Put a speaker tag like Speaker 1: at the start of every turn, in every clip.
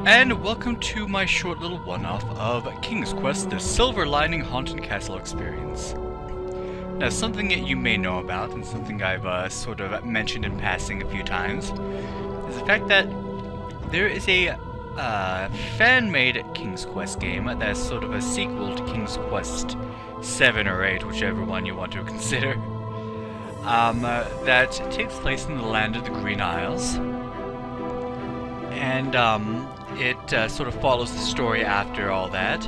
Speaker 1: And welcome to my short little one-off of King's Quest: The Silver Lining Haunted Castle Experience. Now, something that you may know about, and something I've sort of mentioned in passing a few times, is the fact that there is a fan-made King's Quest game that's sort of a sequel to King's Quest 7 or 8, whichever one you want to consider, that takes place in the land of the Green Isles. And it sort of follows the story after all that.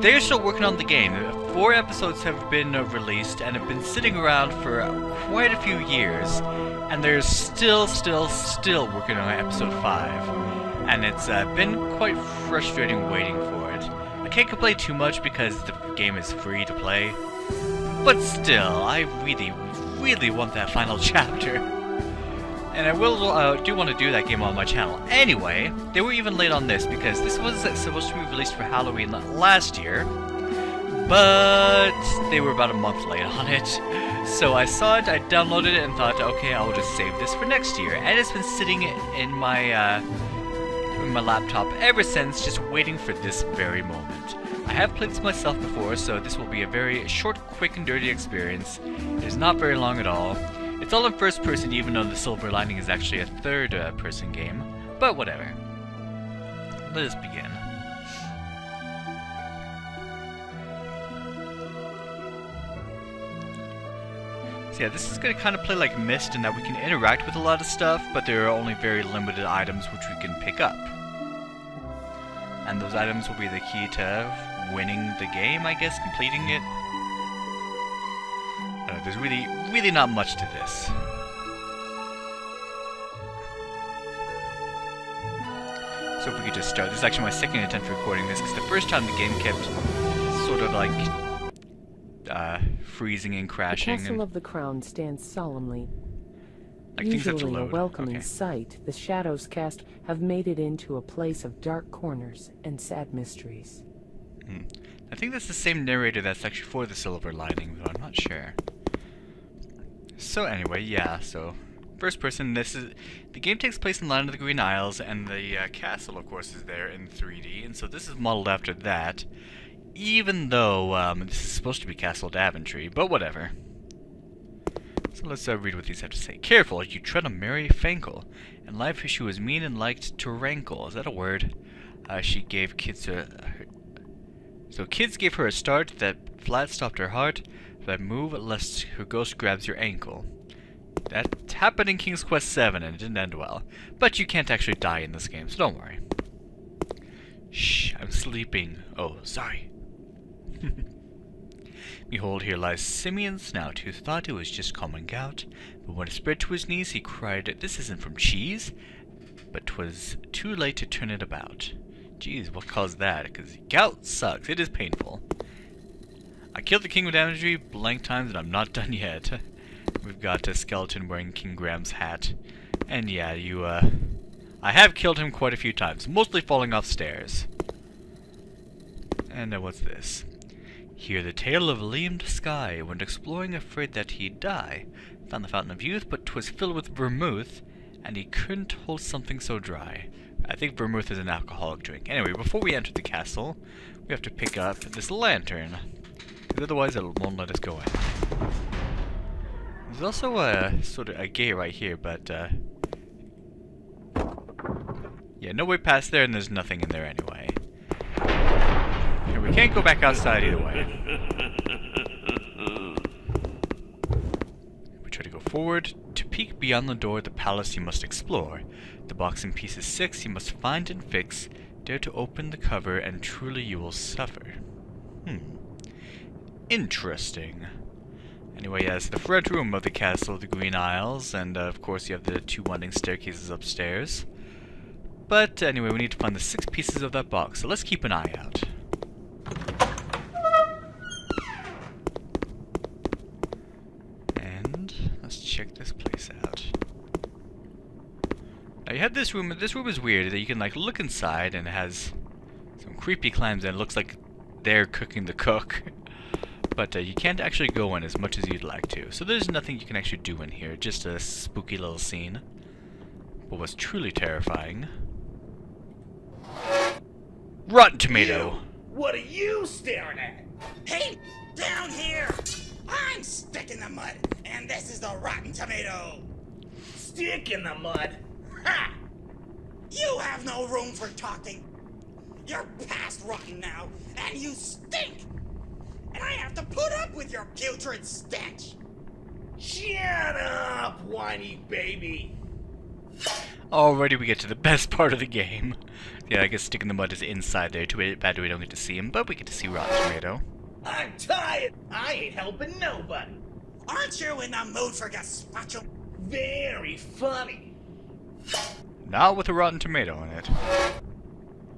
Speaker 1: They're still working on the game. 4 episodes have been released and have been sitting around for quite a few years, and they're still working on episode 5. And it's been quite frustrating waiting for it. I can't complain too much because the game is free to play, but still, I really want that final chapter. And I do want to do that game on my channel. Anyway, they were even late on this because this was supposed to be released for Halloween last year, but they were about a month late on it. So I saw it, I downloaded it, and thought, okay, I'll just save this for next year. And it's been sitting in my laptop ever since, just waiting for this very moment. I have played this myself before, so this will be a very short, quick, and dirty experience. It is not very long at all. It's all in first person, even though the Silver Lining is actually a third person game, but whatever. Let us begin. So yeah, this is going to kind of play like Myst in that we can interact with a lot of stuff, but there are only very limited items which we can pick up. And those items will be the key to winning the game, I guess, completing it. There's really not much to this. So if we could just start. This is actually my second attempt at recording this, because the first time the game kept sort of like freezing and crashing.
Speaker 2: The Castle of the Crown stands solemnly.
Speaker 1: Like things have to
Speaker 2: Usually a
Speaker 1: load.
Speaker 2: welcoming
Speaker 1: Okay.
Speaker 2: sight, the shadows cast have made it into a place of dark corners and sad mysteries.
Speaker 1: I think that's the same narrator that's actually for the Silver Lining, but I'm not sure. So anyway, yeah, so first person, the game takes place in the land of the Green Isles, and the castle, of course, is there in 3D, and so this is modeled after that, even though this is supposed to be Castle Daventry, but whatever. So let's read what these have to say. Careful, you tread on Mary Fankle. In life she was mean and liked to rankle. Is that a word? She gave kids So kids gave her a start that flat stopped her heart. But move lest her ghost grabs your ankle. That happened in King's Quest 7 and it didn't end well. But you can't actually die in this game, so don't worry. Shh, I'm sleeping. Oh, sorry. Behold, here lies Simeon Snout, who thought it was just common gout. But when it spread to his knees, he cried, "This isn't from cheese." But 'twas too late to turn it about. Geez, what caused that? Because gout sucks. It is painful. I killed the King of Daventry blank times and I'm not done yet. We've got a skeleton wearing King Graham's hat. And yeah, I have killed him quite a few times, mostly falling off stairs. And what's this? Hear the tale of Liam Sky, went exploring afraid that he'd die. Found the fountain of youth, but 'twas filled with vermouth, and he couldn't hold something so dry. I think vermouth is an alcoholic drink. Anyway, before we enter the castle, we have to pick up this lantern, because otherwise it won't let us go in. There's also a sort of a gate right here, but yeah, no way past there, and there's nothing in there anyway. We can't go back outside either way. We try to go forward. To peek beyond the door, the palace you must explore. The box in pieces 6 you must find and fix. Dare to open the cover, and truly you will suffer. Interesting. Anyway, yeah, it's the front room of the Castle of the Green Isles, and of course you have the 2 winding staircases upstairs. But anyway, we need to find the 6 pieces of that box, so let's keep an eye out. Let's check this place out. Now you have this room. This room is weird. That you can like look inside, and it has some creepy clams, and it looks like they're cooking the cook. But you can't actually go in as much as you'd like to. So there's nothing you can actually do in here. Just a spooky little scene. But what's truly terrifying Rotten Tomato.
Speaker 3: What are you staring at?
Speaker 4: Hey, down here! I'm Stick in the Mud, and this is the Rotten Tomato!
Speaker 3: Stick in the mud? Ha!
Speaker 4: You have no room for talking. You're past rotten now, and you stink! And I have to put up with your putrid stench!
Speaker 3: Shut up, whiny baby.
Speaker 1: Already we get to the best part of the game. Yeah, I guess Stick in the Mud is inside there. Too bad we don't get to see him, but we get to see Rotten Tomato.
Speaker 3: I'm tired. I ain't helping nobody.
Speaker 4: Aren't you in the mood for gazpacho?
Speaker 3: Very funny.
Speaker 1: Not with a Rotten Tomato in it.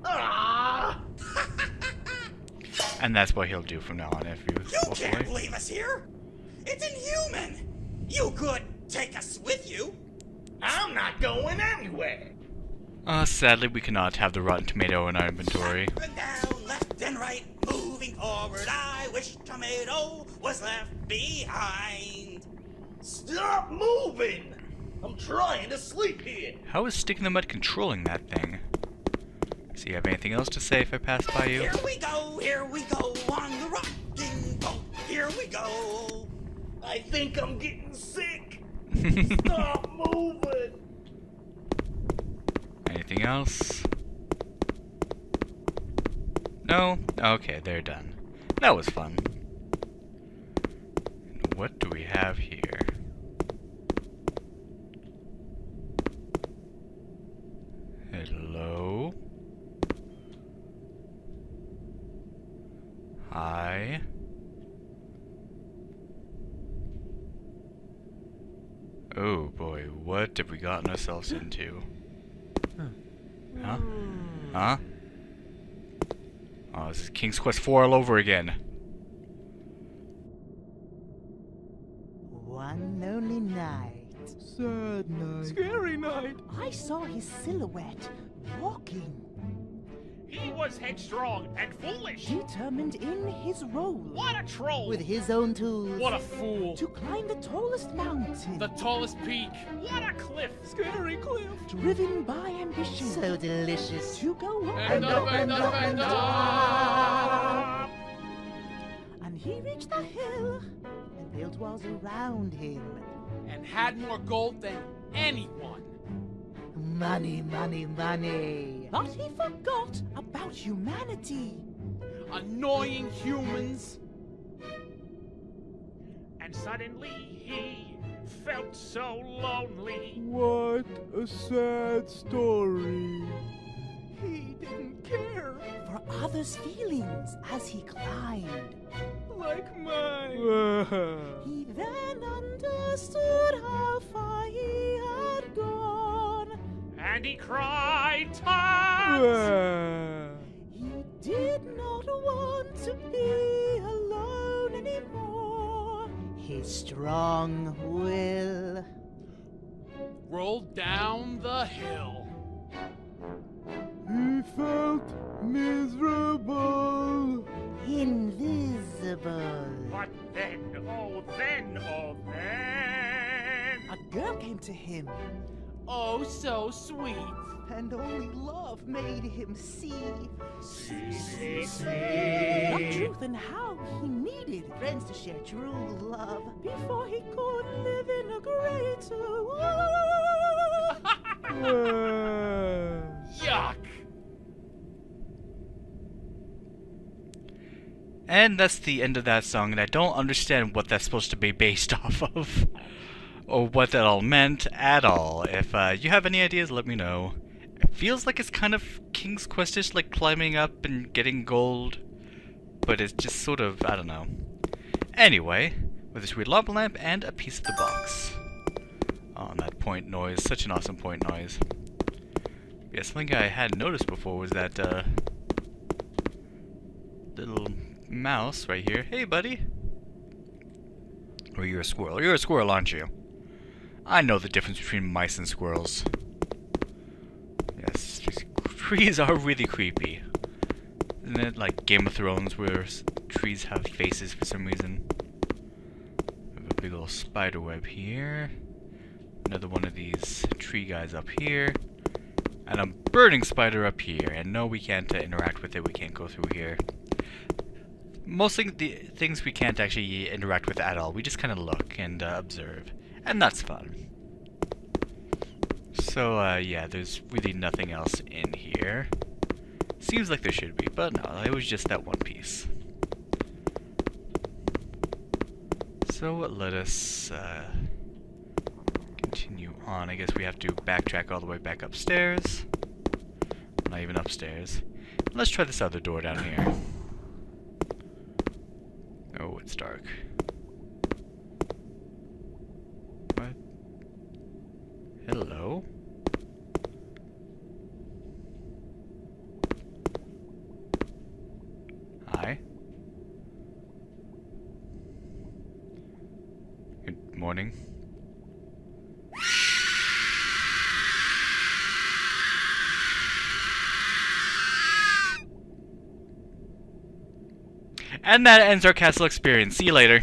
Speaker 3: Ah!
Speaker 1: And that's what he'll do from now on if you
Speaker 4: You
Speaker 1: walk
Speaker 4: can't
Speaker 1: away.
Speaker 4: leave us here! It's inhuman! You could take us with you!
Speaker 3: I'm not going anywhere.
Speaker 1: Sadly we cannot have the Rotten Tomato in our inventory.
Speaker 4: Up and down, left and right, moving forward, I wish tomato was left behind.
Speaker 3: Stop moving. I'm trying to sleep here.
Speaker 1: How is Stick in the Mud controlling that thing? So you have anything else to say if I pass by you?
Speaker 4: Here we go, on the rocking boat. Here we go.
Speaker 3: I think I'm getting sick. Stop moving.
Speaker 1: Anything else? No? Okay, they're done. That was fun. What do we have here? Hello? Hi? Oh boy, what have we gotten ourselves into? Huh? Huh? Oh, this is King's Quest 4 all over again.
Speaker 5: One lonely night.
Speaker 6: Sad night. Scary night.
Speaker 5: I saw his silhouette walking,
Speaker 7: He was headstrong and foolish.
Speaker 5: determined in his role,
Speaker 7: What a troll!
Speaker 5: with his own tools,
Speaker 7: What a fool!
Speaker 5: to climb the tallest mountain,
Speaker 7: The tallest peak. What a cliff!
Speaker 6: Scary cliff.
Speaker 5: driven by ambition,
Speaker 8: So delicious.
Speaker 5: to go up
Speaker 7: And up and up and up!
Speaker 5: And he reached the hill
Speaker 8: And built walls around him.
Speaker 7: And had more gold than anyone.
Speaker 8: Money, money, money.
Speaker 5: but he forgot about humanity.
Speaker 7: Annoying humans. And suddenly he felt so lonely.
Speaker 6: What a sad story.
Speaker 5: He didn't care for others' feelings as he climbed.
Speaker 6: Like mine.
Speaker 5: He then understood how far he had gone.
Speaker 7: And he cried times.
Speaker 5: He did not want to be alone anymore.
Speaker 8: His strong will.
Speaker 7: Rolled down the hill.
Speaker 6: He felt miserable.
Speaker 8: Invisible.
Speaker 7: But then, oh then, oh then.
Speaker 5: A girl came to him.
Speaker 7: Oh, so sweet.
Speaker 5: And only love made him see
Speaker 7: See.
Speaker 5: the truth and how he needed
Speaker 8: Friends to share true love.
Speaker 5: before he could live in a greater world.
Speaker 7: Yuck!
Speaker 1: And that's the end of that song, and I don't understand what that's supposed to be based off of. Or what that all meant at all. If you have any ideas, let me know. It feels like it's kind of King's Quest-ish, like climbing up and getting gold. But it's just sort of, I don't know. Anyway, with a sweet lava lamp and a piece of the box. Oh, and that point noise, such an awesome point noise. Yeah, something I hadn't noticed before was that, little mouse right here. Hey, buddy. Or you're a squirrel. You're a squirrel, aren't you? I know the difference between mice and squirrels. Yes, trees are really creepy. Isn't it like Game of Thrones where trees have faces for some reason? We have a big old spider web here. Another one of these tree guys up here. And a burning spider up here. And no, we can't interact with it. We can't go through here. Mostly the things we can't actually interact with at all. We just kind of look and observe. And that's fun. So, yeah, there's really nothing else in here. Seems like there should be, but no, it was just that one piece. So let us continue on. I guess we have to backtrack all the way back upstairs. Not even upstairs. Let's try this other door down here. Oh, it's dark. What? Hello? Hi. Good morning. And that ends our castle experience. See you later.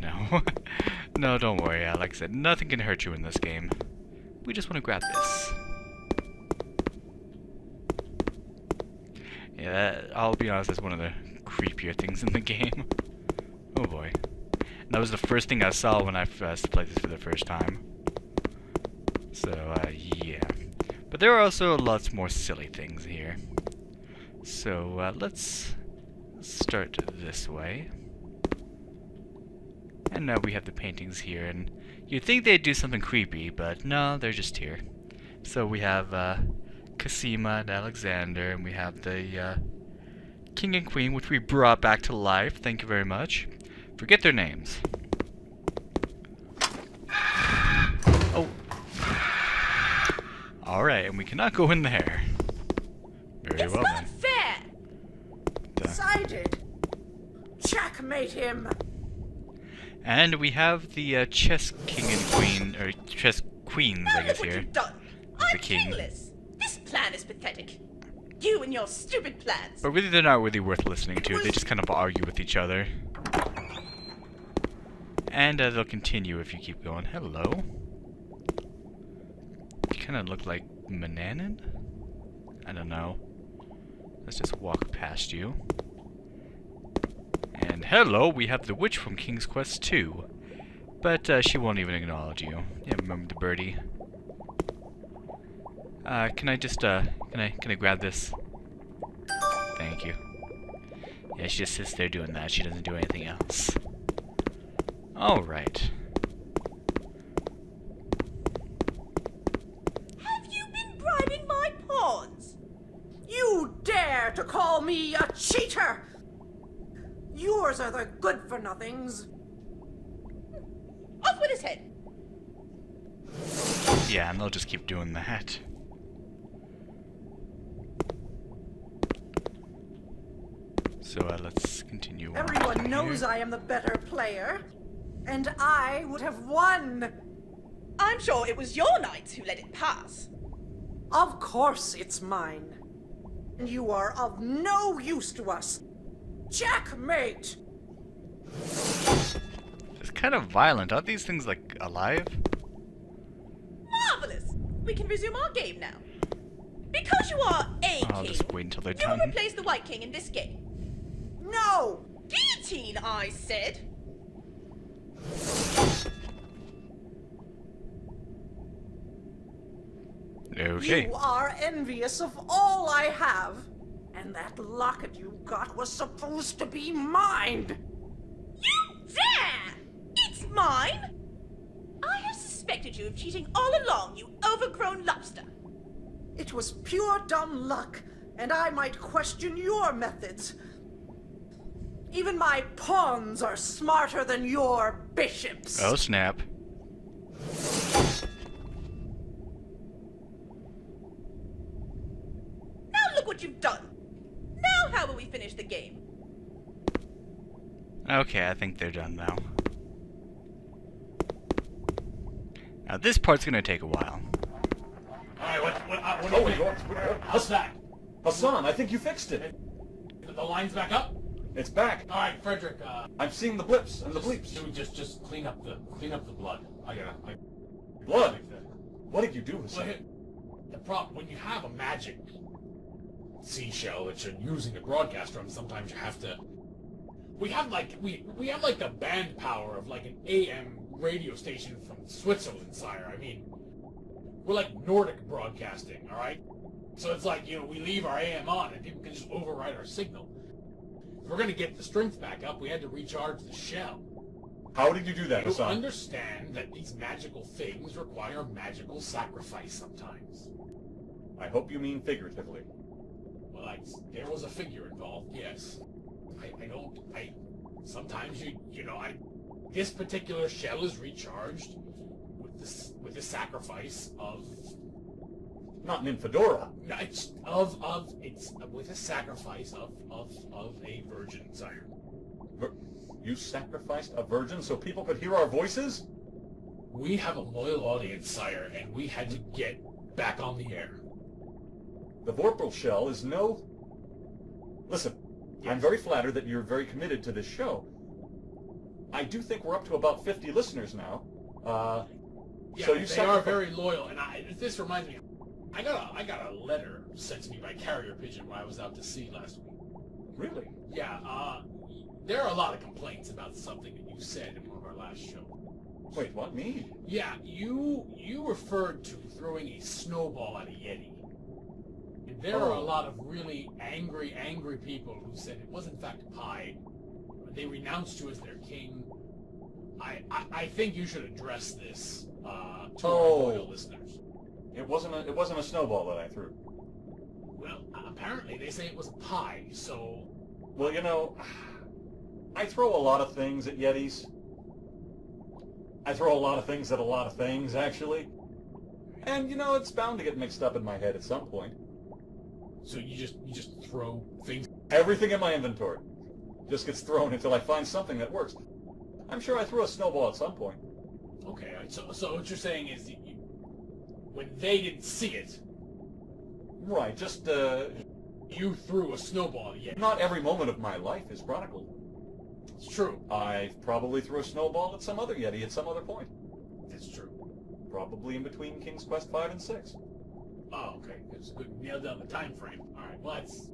Speaker 1: No. No, don't worry. Like I said, nothing can hurt you in this game. We just want to grab this. Yeah, I'll be honest, that's one of the creepier things in the game. Oh boy. And that was the first thing I saw when I first played this for the first time. So, yeah. But there are also lots more silly things here. So, let's start this way. And now we have the paintings here, and you'd think they'd do something creepy, but no, they're just here. So we have, Cosima and Alexander, and we have the King and Queen, which we brought back to life. Thank you very much. Forget their names. Oh. Alright, and we cannot go in there. Very well then.
Speaker 5: Fair. Decided. Checkmate him.
Speaker 1: And we have the chess king and queen, or chess queens, I guess,
Speaker 5: Look what
Speaker 1: here.
Speaker 5: you've done.
Speaker 1: The
Speaker 5: I'm
Speaker 1: king.
Speaker 5: kingless. This plan is pathetic. You and your stupid plans.
Speaker 1: But really, they're not really worth listening to. They just kind of argue with each other. And they'll continue if you keep going. Hello. You kind of look like Mananan? I don't know. Let's just walk past you. And hello, we have the witch from King's Quest 2. But she won't even acknowledge you. Yeah, remember the birdie. Can I just, can I grab this? Thank you. Yeah, she just sits there doing that. She doesn't do anything else. Alright.
Speaker 5: Have you been bribing my pawns? You dare to call me a cheater! Yours are the good-for-nothings. Off with his head.
Speaker 1: Yeah, and they'll just keep doing that. So let's continue on.
Speaker 5: Everyone knows I am the better player, and I would have won. I'm sure it was your knights who let it pass. Of course it's mine. You are of no use to us. Checkmate!
Speaker 1: It's kind of violent. Aren't these things, like, alive?
Speaker 5: Marvelous! We can resume our game now. Because you are a
Speaker 1: I'll
Speaker 5: king,
Speaker 1: just wait until they're
Speaker 5: you will
Speaker 1: done.
Speaker 5: replace the White King in this game. No! Guillotine, I said!
Speaker 1: Okay.
Speaker 5: You are envious of all I have, and that locket you got was supposed to be mine! You dare! It's mine! I have suspected you of cheating all along, you overgrown lobster. It was pure dumb luck, and I might question your methods. Even my pawns are smarter than your bishops.
Speaker 1: Oh, snap.
Speaker 5: Now look what you've done. Now how will we finish the game?
Speaker 1: Okay, I think they're done now. Now this part's gonna take a while.
Speaker 3: Alright, what are you doing? What's that? Hassan, I think you fixed it.
Speaker 7: The line's back up?
Speaker 3: It's back.
Speaker 7: All right, Frederick.
Speaker 3: I'm seeing the blips and the bleeps.
Speaker 7: Dude, just clean up the blood. I gotta.
Speaker 3: Blood? What did you do,
Speaker 7: Well,
Speaker 3: Hassan? the problem, when you have a magic seashell that you're using to broadcast from, sometimes you have to... We have like the band power of like an AM radio station from Switzerland, sire. I mean, we're like Nordic broadcasting, alright? So it's like, you know, we leave our AM on and people can just override our signal. If we're gonna get the strength back up, we had to recharge the shell.
Speaker 9: How did you do that,
Speaker 3: You
Speaker 9: Hassan?
Speaker 3: understand that these magical things require magical sacrifice sometimes.
Speaker 9: I hope you mean figuratively.
Speaker 3: Well, there was a figure involved, yes. Sometimes this particular shell is recharged with the sacrifice of...
Speaker 9: Not an infedora.
Speaker 3: No, it's with a sacrifice of a virgin, sire.
Speaker 9: You sacrificed a virgin so people could hear our voices?
Speaker 3: We have a loyal audience, sire, and we had to get back on the air.
Speaker 9: The Vorpal shell is no... Listen,
Speaker 3: Yes.
Speaker 9: I'm very flattered that you're very committed to this show. I do think we're up to about 50 listeners now.
Speaker 3: Yeah,
Speaker 9: So you
Speaker 3: they are very loyal, and this reminds me, I got a letter sent to me by carrier pigeon when I was out to sea last week.
Speaker 9: Really?
Speaker 3: Yeah, there are a lot of complaints about something that you said in one of our last shows.
Speaker 9: Wait, what? Me?
Speaker 3: Yeah, you referred to throwing a snowball at a Yeti. And there are a lot of really angry people who said it was in fact a pie. They renounced you as their king. I think you should address this to our loyal listeners.
Speaker 9: It wasn't a snowball that I threw.
Speaker 3: Well, apparently they say it was a pie, so...
Speaker 9: Well, you know, I throw a lot of things at Yetis. I throw a lot of things at a lot of things, actually. And, you know, it's bound to get mixed up in my head at some point.
Speaker 3: So you just throw things...
Speaker 9: Everything in my inventory just gets thrown until I find something that works. I'm sure I threw a snowball at some point.
Speaker 3: Okay, so what you're saying is when they didn't see it...
Speaker 9: Right, just,
Speaker 3: You threw a snowball at Yeti.
Speaker 9: not every moment of my life is chronicled.
Speaker 3: It's true.
Speaker 9: I probably threw a snowball at some other Yeti at some other point.
Speaker 3: That's true.
Speaker 9: Probably in between King's Quest 5 and 6.
Speaker 3: Oh, okay. It's good. Nailed down the time frame. All right. Well, that's...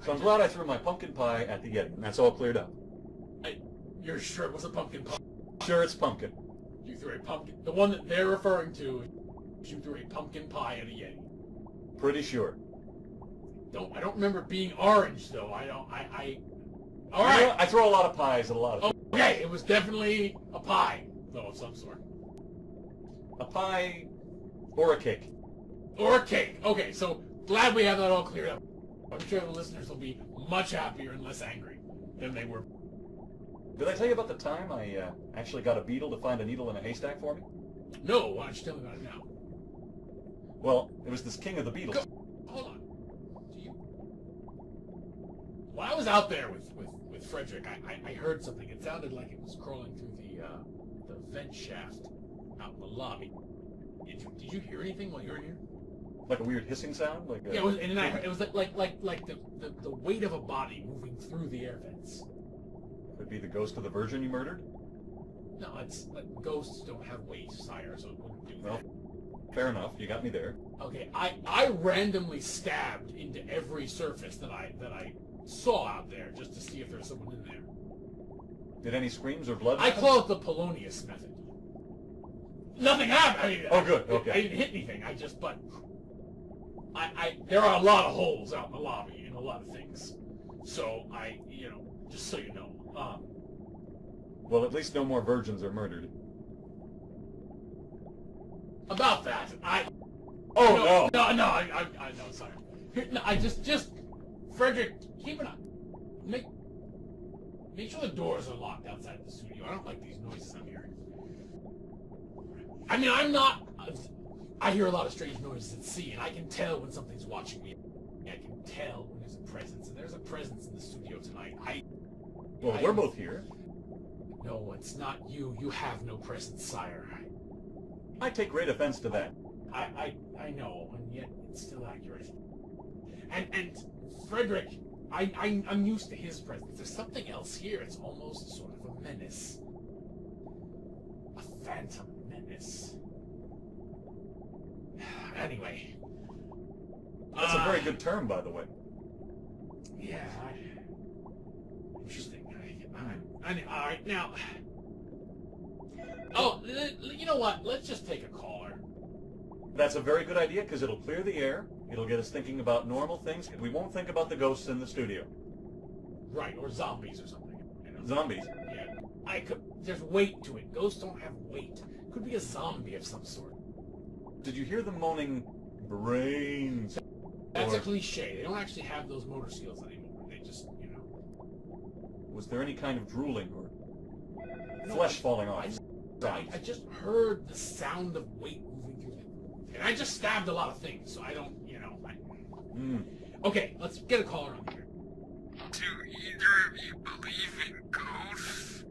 Speaker 9: So I'm glad I threw my pumpkin pie at the Yeti, and that's all cleared up.
Speaker 3: You're sure it was a pumpkin pie?
Speaker 9: Sure, it's pumpkin.
Speaker 3: You threw a pumpkin... The one that they're referring to, you threw a pumpkin pie at a Yeti.
Speaker 9: Pretty sure.
Speaker 3: I don't remember it being orange, though. All
Speaker 9: You
Speaker 3: right.
Speaker 9: know, I throw a lot of pies at a lot of things.
Speaker 3: Okay, it was definitely a pie, though, of some sort.
Speaker 9: A pie or a cake.
Speaker 3: Or a cake. Okay, so glad we have that all cleared up. I'm sure the listeners will be much happier and less angry than they were.
Speaker 9: Did I tell you about the time I actually got a beetle to find a needle in a haystack for me?
Speaker 3: No, why don't you tell me about it now?
Speaker 9: Well, it was this king of the beetles.
Speaker 3: Hold on. When I was out there with Frederick, I heard something. It sounded like it was crawling through the vent shaft out in the lobby. Did you hear anything while you were here?
Speaker 9: Like a weird hissing sound? Like
Speaker 3: Yeah, it was like the weight of a body moving through the air vents.
Speaker 9: Could be the ghost of the virgin you murdered?
Speaker 3: No, it's like ghosts don't have weight, sire, so it wouldn't do
Speaker 9: Well,
Speaker 3: that.
Speaker 9: fair enough. You got me there.
Speaker 3: Okay, I randomly stabbed into every surface that I saw out there just to see if there's someone in there.
Speaker 9: Did any screams or blood
Speaker 3: I
Speaker 9: happen?
Speaker 3: call it the Polonius method. Nothing happened. I mean,
Speaker 9: Oh, good, okay.
Speaker 3: I didn't hit anything. There are a lot of holes out in the lobby and a lot of things. So just so you know.
Speaker 9: Well, at least no more virgins are murdered.
Speaker 3: About that,
Speaker 9: Oh, no!
Speaker 3: No, I know, sorry. No, I just, Frederick, keep an eye. Make sure the doors are locked outside the studio. I don't like these noises I'm hearing. I mean, I hear a lot of strange noises at sea, and I can tell when something's watching me. I can tell when there's a presence, and there's a presence in the studio tonight.
Speaker 9: Well, we're both here.
Speaker 3: No, it's not you. You have no presence, sire.
Speaker 9: I take great offense to that.
Speaker 3: I know, and yet it's still accurate. And Frederick, I'm used to his presence. There's something else here. It's almost sort of a menace. A phantom menace. Anyway,
Speaker 9: That's a very good term, by the way.
Speaker 3: Yeah. Interesting. Alright, now... Oh, you know what? Let's just take a caller.
Speaker 9: That's a very good idea, because it'll clear the air. It'll get us thinking about normal things. We won't think about the ghosts in the studio.
Speaker 3: Right, or zombies or something. You know?
Speaker 9: Zombies.
Speaker 3: Yeah. There's weight to it. Ghosts don't have weight. Could be a zombie of some sort.
Speaker 9: Did you hear them moaning brains?
Speaker 3: That's a cliche. They don't actually have those motor skills anymore. They just, you know...
Speaker 9: Was there any kind of drooling or flesh falling off?
Speaker 3: I just heard the sound of weight moving through it. And I just stabbed a lot of things, so I don't, you know... Okay, let's get a caller on here.
Speaker 10: Do either of you believe in ghosts?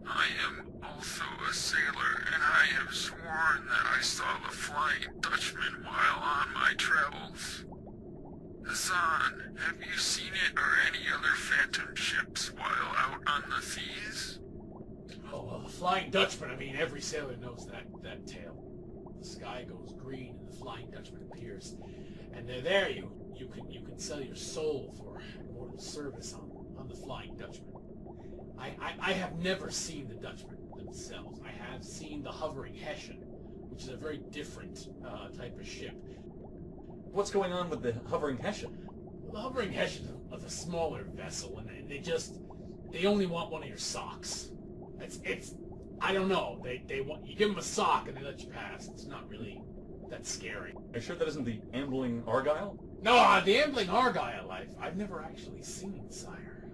Speaker 10: I am also a sailor, and I have sworn that I saw the Flying Dutchman while on my travels. Hassan, have you seen it or any other phantom ships while out on the seas?
Speaker 3: Oh, well, the Flying Dutchman, I mean, every sailor knows that tale. The sky goes green and the Flying Dutchman appears. And they're there, you can sell your soul for immortal service on the Flying Dutchman. I have never seen the Dutchmen themselves. I have seen the Hovering Hessian, which is a very different type of ship.
Speaker 9: What's going on with the Hovering Hessian?
Speaker 3: Well, the Hovering Hessian is a smaller vessel, and they only want one of your socks. It's I don't know. They want you give them a sock and they let you pass. It's not really that scary.
Speaker 9: Are you sure that isn't the Ambling Argyle?
Speaker 3: No, the Ambling Argyle I've never actually seen, sire.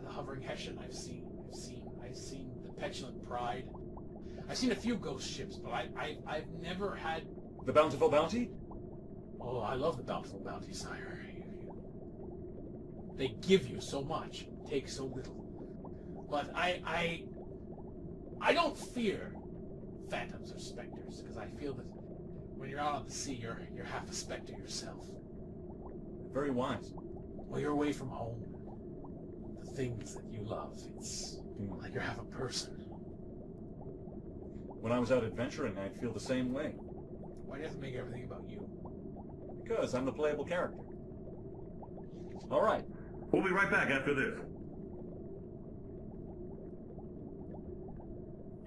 Speaker 3: The Hovering Hessian I've seen the Petulant Pride. I've seen a few ghost ships, but I've never had...
Speaker 9: The Bountiful Bounty?
Speaker 3: Oh, I love the Bountiful Bounty, sire. They give you so much, take so little. But I don't fear phantoms or specters, because I feel that when you're out on the sea, you're half a specter yourself.
Speaker 9: Very wise.
Speaker 3: Well, you're away from home. The things that you love, it's like you're half a person.
Speaker 9: When I was out adventuring, I'd feel the same way.
Speaker 3: Why do you have to make everything about you?
Speaker 9: Because I'm the playable character. All right.
Speaker 11: We'll be right back after this.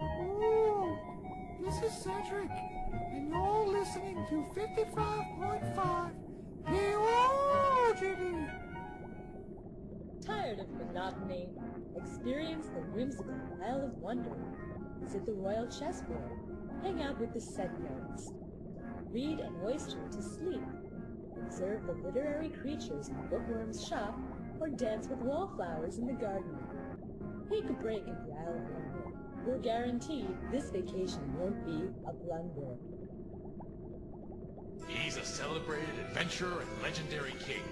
Speaker 6: Ooh, this is Cedric, and you're listening to 55.5 Neogeny.
Speaker 12: Tired of monotony? Experience the whimsical Isle of Wonder. Visit the Royal Chessboard. Hang out with the Sednotes. Read an oyster to sleep. Observe the literary creatures in Bookworm's shop, or dance with wallflowers in the garden. Take a break at the Isle of Wonder. We're guaranteed this vacation won't be a blunder.
Speaker 3: He's a celebrated adventurer and legendary king.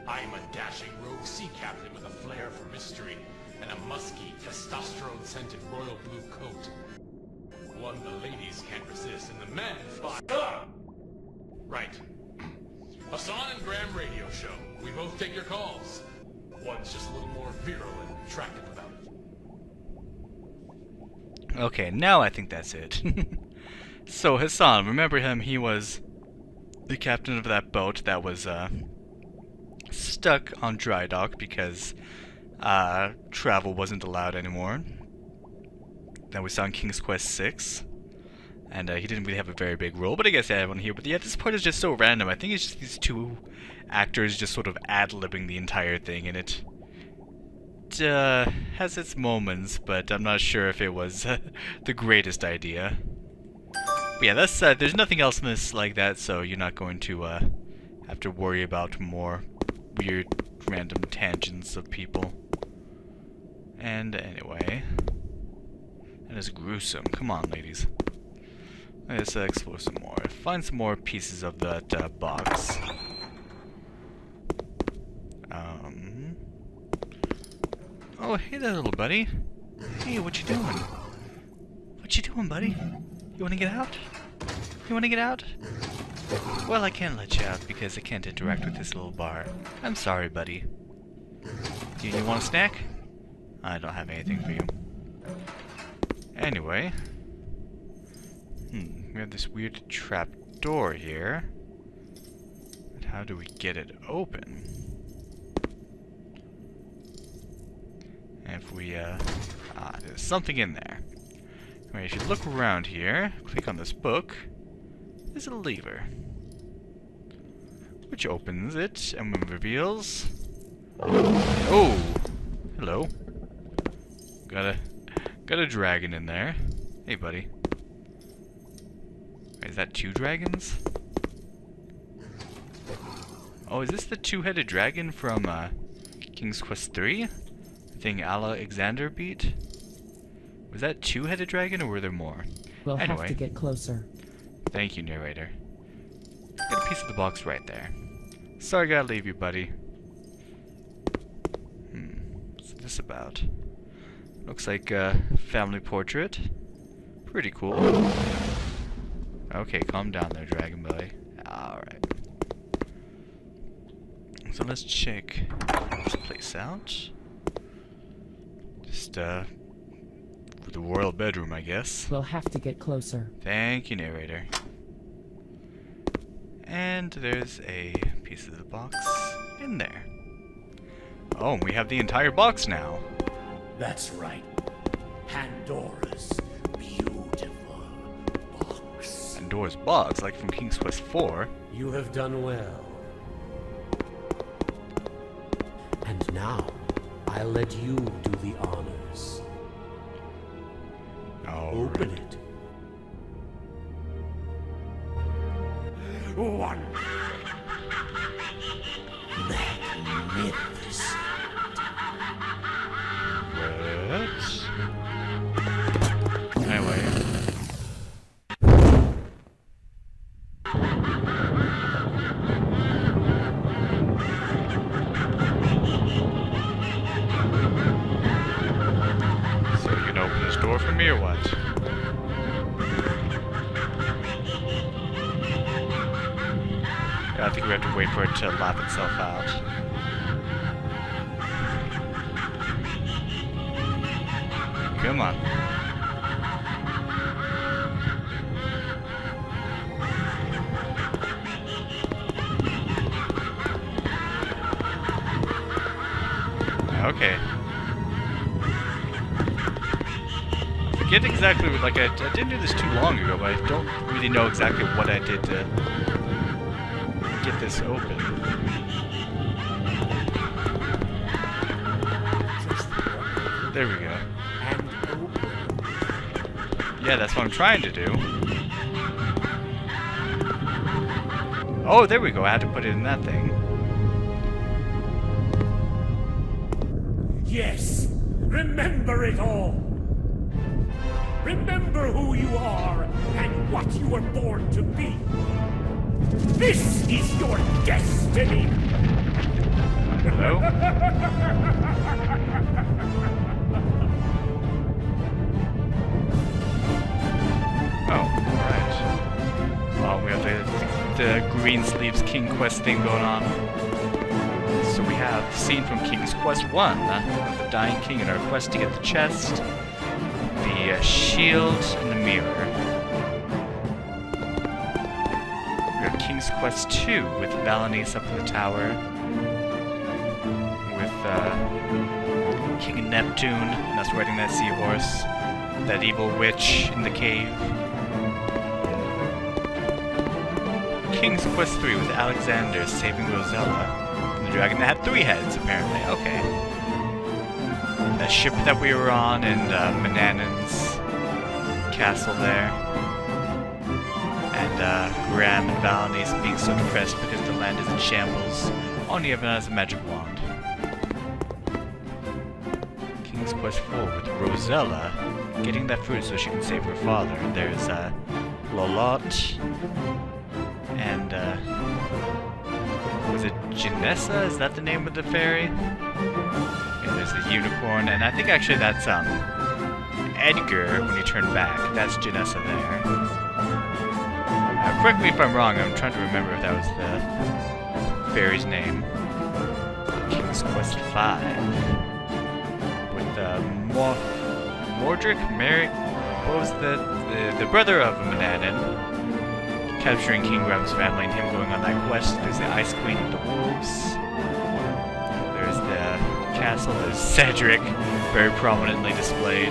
Speaker 3: I am a dashing rogue sea captain with a flair for mystery and a musky, testosterone-scented royal blue coat. One the ladies can't resist and the men find... Right. Hassan and Graham radio show. We both take your calls. One's just a little more virile and attractive about it.
Speaker 1: Okay, now I think that's it. So Hassan, remember him? He was the captain of that boat that was stuck on dry dock because travel wasn't allowed anymore. That we saw in King's Quest 6. And he didn't really have a very big role, but I guess I have one here. But yeah, this part is just so random. I think it's just these two actors just sort of ad-libbing the entire thing, and it has its moments, but I'm not sure if it was the greatest idea. But yeah, that's there's nothing else in this like that, so you're not going to have to worry about more weird, random tangents of people. And anyway, that is gruesome. Come on, ladies. Let's explore some more. Find some more pieces of that box. Oh, hey there, little buddy. Hey, what you doing? What you doing, buddy? You wanna get out? You wanna get out? Well, I can't let you out because I can't interact with this little bar. I'm sorry, buddy. You want a snack? I don't have anything for you. Anyway. We have this weird trap door here. how do we get it open? If we, there's something in there. Alright, if you look around here, click on this book, there's a lever. Which opens it and reveals... Oh! Hello. Got a dragon in there. Hey, buddy. Is that 2 dragons? Oh, is this the 2-headed dragon from, King's Quest 3? The thing Alexander beat? Was that 2-headed dragon, or were there more?
Speaker 2: We'll
Speaker 1: Anyway.
Speaker 2: have to get closer.
Speaker 1: Thank you, narrator. Got a piece of the box right there. Sorry I gotta leave you, buddy. What's this about? Looks like a family portrait. Pretty cool. Okay, calm down there, Dragon Boy. Alright. So let's check this place out. Just, for the royal bedroom, I guess.
Speaker 2: We'll have to get closer.
Speaker 1: Thank you, narrator. And there's a piece of the box in there. Oh, we have the entire box now.
Speaker 3: That's right. Pandora's beautiful box.
Speaker 1: Pandora's box, like from King's Quest 4.
Speaker 13: You have done well. And now, I'll let you do the honors. Open it.
Speaker 3: One.
Speaker 13: Magnificent.
Speaker 1: What? Anyway. So you can open this door for me or what? I think we have to wait for it to lap itself out. Come on. Okay. I forget exactly, like, I didn't do this too long ago, but I don't really know exactly what I did to get this open. There we go. Yeah, that's what I'm trying to do. Oh, there we go. I had to put it in that thing.
Speaker 3: Yes, remember it all. Remember who you are and what you were born to be. This is your destiny.
Speaker 1: Hello? Oh, alright. Oh, we have the Greensleeves King Quest thing going on. So we have the scene from King's Quest 1, the Dying King in our quest to get the chest, the shield, and the mirror. We have King's Quest 2 with Valanice up in the tower, with King Neptune and us riding that seahorse, that evil witch in the cave. King's Quest 3 with Alexander saving Rosella. The dragon that had 3 heads, apparently. Okay. That ship that we were on in Manannan's castle there. And Graham and Valanice being so depressed because the land is in shambles. Only Evan has a magic wand. King's Quest 4 with Rosella getting that fruit so she can save her father. There's Lolotte and was it Janessa? Is that the name of the fairy? Yeah, there's the unicorn, and I think actually that's Edgar when you turn back. That's Janessa there. Correct me if I'm wrong, I'm trying to remember if that was the fairy's name. King's Quest 5. With Mordric, what was the brother of Manannan? capturing King Gram's family and him going on that quest. There's the Ice Queen with the wolves. There's the castle. There's Cedric, very prominently displayed.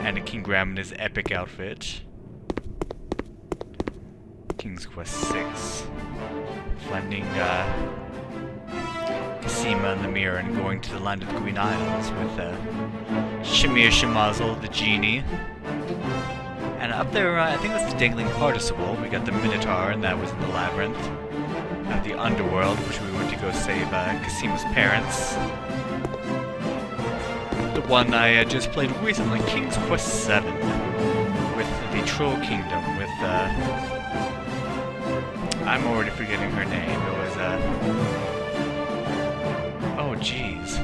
Speaker 1: And King Gram in his epic outfit. King's Quest 6. Finding Cassima in the mirror and going to the land of the Green Isles with Shamir Shemazel, the genie. And up there, I think that's the Dangling Participle. We got the Minotaur, and that was in the Labyrinth. The Underworld, which we went to go save Cassima's parents. The one I just played recently, King's Quest 7, with the Troll Kingdom, with I'm already forgetting her name. It was oh jeez.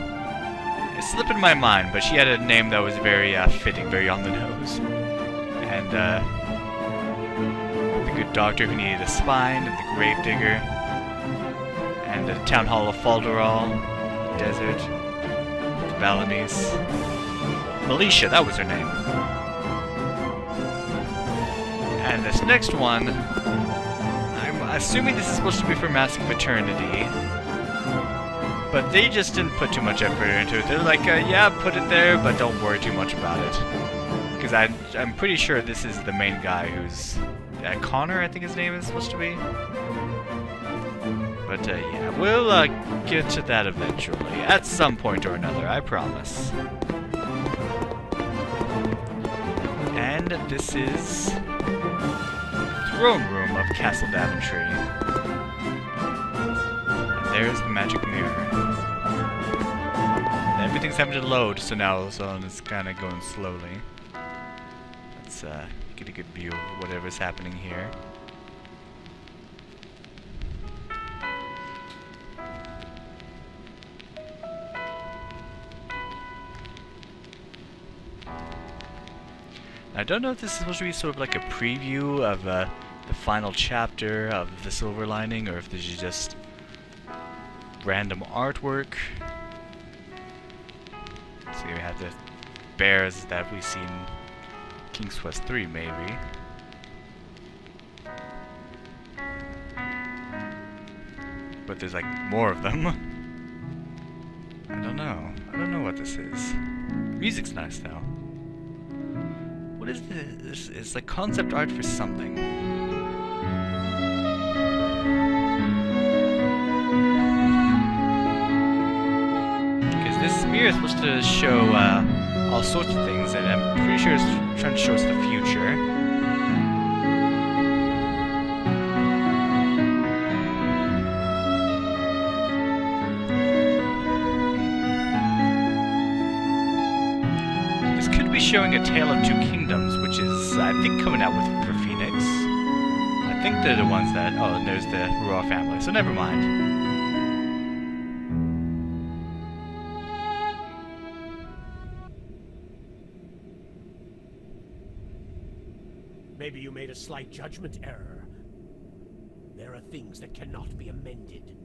Speaker 1: It slipped in my mind, but she had a name that was very fitting, very on the nose. And the good doctor who needed a spine, and the gravedigger, and the town hall of Falderall, the desert, Valanice. Militia, that was her name. And this next one, I'm assuming this is supposed to be for Mask of Eternity, but they just didn't put too much effort into it. They're like, yeah, put it there, but don't worry too much about it. Because I'm pretty sure this is the main guy who's... Connor, I think his name is supposed to be. But yeah, we'll get to that eventually. At some point or another, I promise. And this is... Throne Room of Castle Daventry. And there's the magic mirror. And everything's having to load, so now it's kind of going slowly. Let's get a good view of whatever's happening here. I don't know if this is supposed to be sort of like a preview of the final chapter of The Silver Lining, or if this is just random artwork. So we have the bears that we've seen in King's Quest 3, maybe. But there's like more of them. I don't know. I don't know what this is. Music's nice though. What is this? It's like concept art for something. Because this mirror is supposed to show all sorts of things, and I'm pretty sure it's trying to show us the future. Showing A Tale of Two Kingdoms, which is, I think, coming out for Phoenix. I think they're the ones that... Oh, and there's the Raw family, so never mind.
Speaker 14: Maybe you made a slight judgment error. There are things that cannot be amended.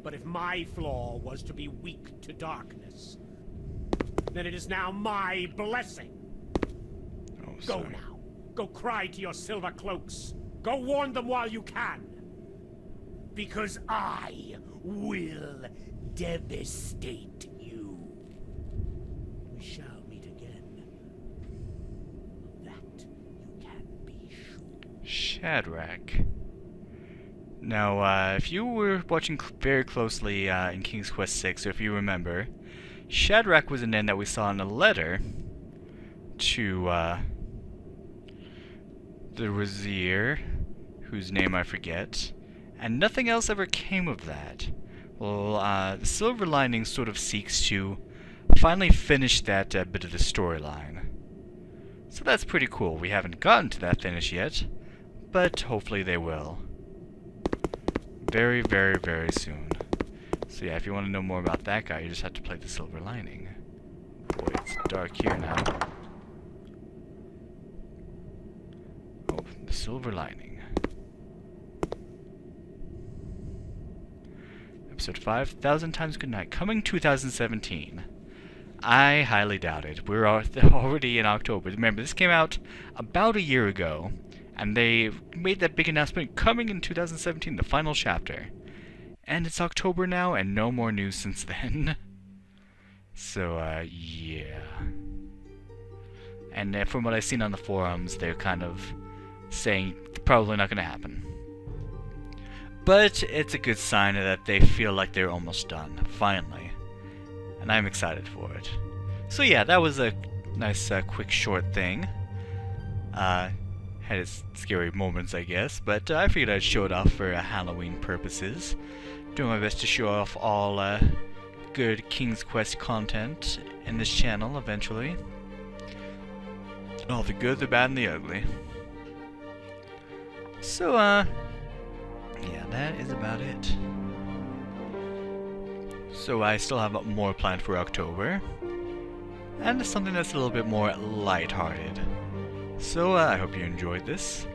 Speaker 14: But if my flaw was to be weak to darkness, then it is now my blessing.
Speaker 1: Oh,
Speaker 14: go now. Go cry to your silver cloaks. Go warn them while you can. Because I will devastate you. We shall meet again. That you can be sure.
Speaker 1: Shadrach. Now, if you were watching very closely in King's Quest 6, or if you remember, Shadrach was a name that we saw in a letter to the Razier, whose name I forget, and nothing else ever came of that. Well, the Silver Lining sort of seeks to finally finish that bit of the storyline. So that's pretty cool. We haven't gotten to that finish yet, but hopefully they will. Very, very, very soon. So yeah, if you want to know more about that guy, you just have to play The Silver Lining. Boy, it's dark here now. Oh, The Silver Lining. Episode 5, 1,000 Times Goodnight, coming 2017. I highly doubt it. We're already in October. Remember, this came out about a year ago, And they made that big announcement coming in 2017, the final chapter. And it's October now, and no more news since then. So, yeah. And from what I've seen on the forums, they're kind of saying probably not going to happen. But it's a good sign that they feel like they're almost done, finally. And I'm excited for it. So yeah, that was a nice, quick, short thing. Had its scary moments, I guess, but I figured I'd show it off for Halloween purposes. Doing my best to show off all good King's Quest content in this channel eventually. All the good, the bad, and the ugly. So, yeah, that is about it. So I still have more planned for October. And it's something that's a little bit more lighthearted. So I hope you enjoyed this.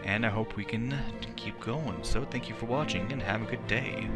Speaker 1: And I hope we can keep going. So thank you for watching and have a good day.